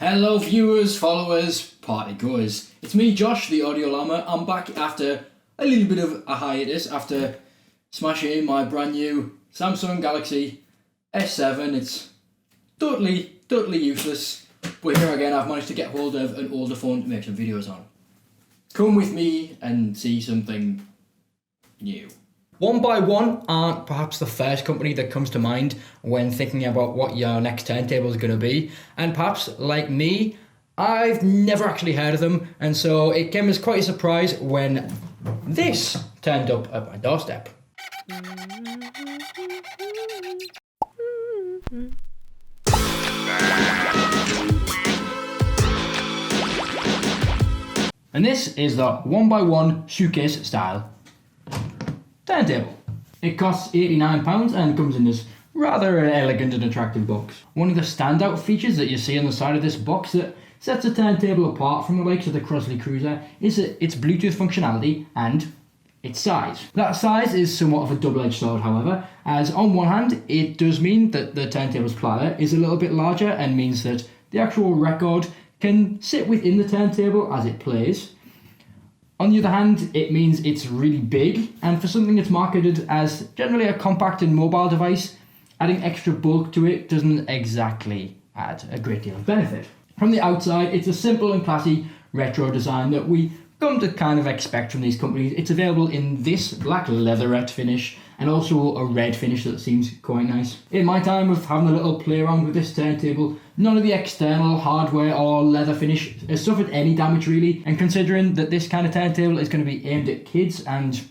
Hello viewers, followers, party goers. It's me, Josh, the AudioLlama. I'm back after a little bit of a hiatus after smashing in my brand new Samsung Galaxy S7. It's totally useless. But here again, I've managed to get hold of an older phone to make some videos on. Come with me and see something new. 1byOne aren't perhaps the first company that comes to mind when thinking about what your next turntable is going to be, and perhaps like me, I've never actually heard of them, and so it came as quite a surprise when this turned up at my doorstep. And this is the 1byOne suitcase style turntable. It costs £89 and comes in this rather elegant and attractive box. One of the standout features that you see on the side of this box that sets the turntable apart from the likes of the Crosley Cruiser is its Bluetooth functionality and its size. That size is somewhat of a double-edged sword, however, as on one hand it does mean that the turntable's platter is a little bit larger and means that the actual record can sit within the turntable as it plays. On the other hand, it means it's really big, and for something that's marketed as generally a compact and mobile device, adding extra bulk to it doesn't exactly add a great deal of benefit. From the outside, it's a simple and classy retro design that we come to kind of expect from these companies. It's available in this black leatherette finish and also a red finish that seems quite nice. In my time of having a little play around with this turntable, none of the external hardware or leather finish has suffered any damage really, and considering that this kind of turntable is going to be aimed at kids and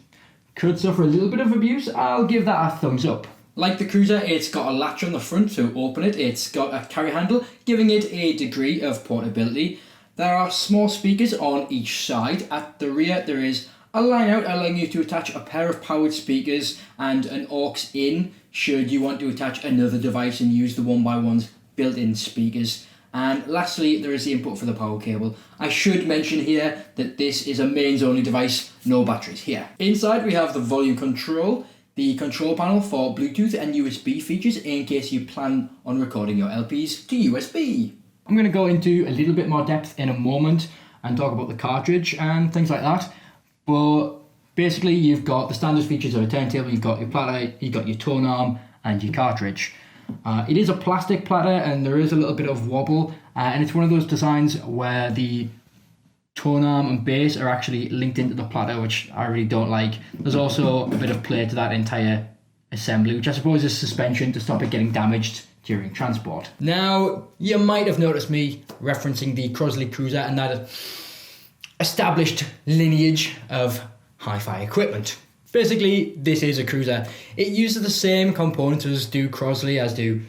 could suffer a little bit of abuse, I'll give that a thumbs up. Like the Cruiser, it's got a latch on the front to open it, it's got a carry handle, giving it a degree of portability. There are small speakers on each side. At the rear there is a line out allowing you to attach a pair of powered speakers and an aux in should you want to attach another device and use the 1byOne's built-in speakers. And lastly, there is the input for the power cable. I should mention here that this is a mains only device, no batteries here. Inside we have the volume control, the control panel for Bluetooth and USB features in case you plan on recording your LPs to USB. I'm going to go into a little bit more depth in a moment and talk about the cartridge and things like that. But basically you've got the standard features of a turntable, you've got your platter, you've got your tone arm and your cartridge. It is a plastic platter and there is a little bit of wobble, and it's one of those designs where the tone arm and bass are actually linked into the platter, which I really don't like. There's also a bit of play to that entire assembly, which I suppose is suspension to stop it getting damaged during transport. Now, you might have noticed me referencing the Crosley Cruiser and that established lineage of hi-fi equipment. Basically, this is a Cruiser. It uses the same components as do Crosley, as do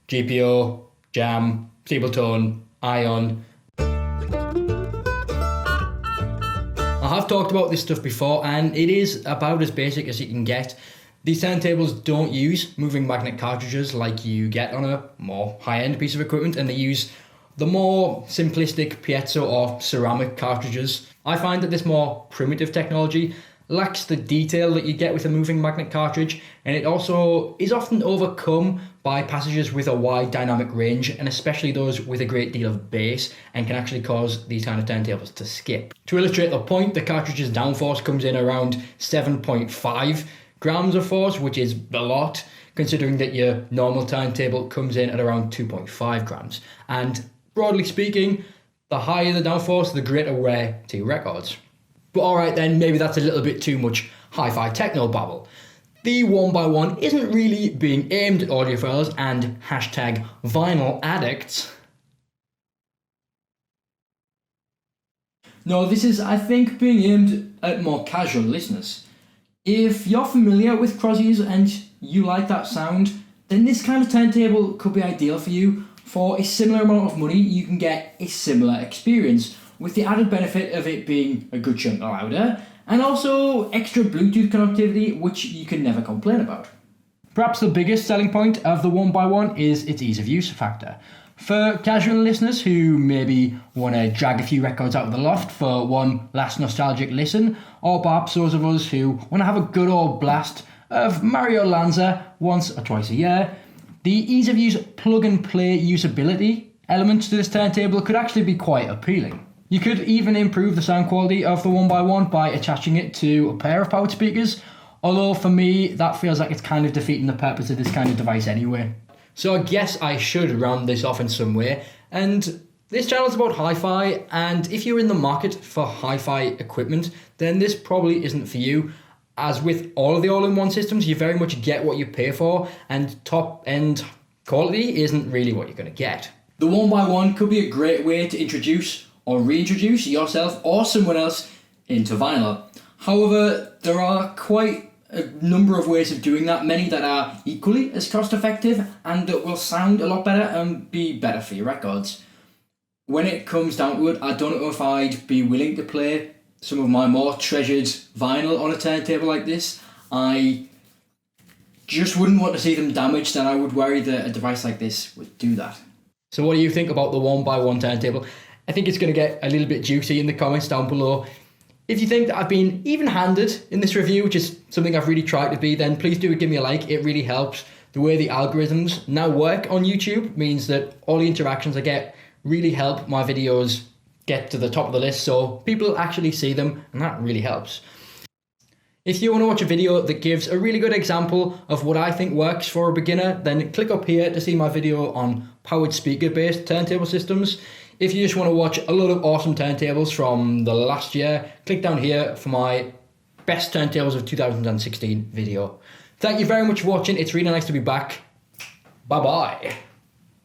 GPO, Jam, Stapletone, Ion. I have talked about this stuff before and it is about as basic as you can get. These turntables don't use moving magnet cartridges like you get on a more high-end piece of equipment, and they use the more simplistic piezo or ceramic cartridges. I find that this more primitive technology lacks the detail that you get with a moving magnet cartridge, and it also is often overcome by passages with a wide dynamic range, and especially those with a great deal of bass, and can actually cause these kind of turntables to skip. To illustrate the point, the cartridge's downforce comes in around 7.5 grams of force, which is a lot, considering that your normal turntable comes in at around 2.5 grams. And broadly speaking, the higher the downforce, the greater wear to your records. But alright then, maybe that's a little bit too much hi-fi techno babble. The 1byOne isn't really being aimed at audiophiles and hashtag vinyl addicts. No, this is, I think, being aimed at more casual listeners. If you're familiar with Crosleys and you like that sound, then this kind of turntable could be ideal for you. For a similar amount of money, you can get a similar experience, with the added benefit of it being a good chunk louder, and also extra Bluetooth connectivity, which you can never complain about. Perhaps the biggest selling point of the 1byOne is its ease of use factor. For casual listeners who maybe want to drag a few records out of the loft for one last nostalgic listen, or perhaps those of us who want to have a good old blast of Mario Lanza once or twice a year, the ease of use plug and play usability elements to this turntable could actually be quite appealing. You could even improve the sound quality of the 1byOne by attaching it to a pair of powered speakers, although for me that feels like it's kind of defeating the purpose of this kind of device anyway. So I guess I should round this off in some way, and this channel is about hi-fi, and if you're in the market for hi-fi equipment, then this probably isn't for you. As with all of the all-in-one systems, you very much get what you pay for, and top-end quality isn't really what you're going to get. The 1byOne could be a great way to introduce or reintroduce yourself or someone else into vinyl. However, there are quite a number of ways of doing that, many that are equally as cost-effective and that will sound a lot better and be better for your records. When it comes down to it, I don't know if I'd be willing to play some of my more treasured vinyl on a turntable like this. I just wouldn't want to see them damaged, and I would worry that a device like this would do that. So what do you think about the 1byOne turntable? I think it's going to get a little bit juicy in the comments down below. If you think that I've been even-handed in this review, which is something I've really tried to be, then please do give me a like. It really helps. The way the algorithms now work on YouTube means that all the interactions I get really help my videos get to the top of the list, so people actually see them, and that really helps. If you want to watch a video that gives a really good example of what I think works for a beginner, then click up here to see my video on powered speaker-based turntable systems. If you just want to watch a lot of awesome turntables from the last year, click down here for my best turntables of 2016 video. Thank you very much for watching. It's really nice to be back. Bye-bye.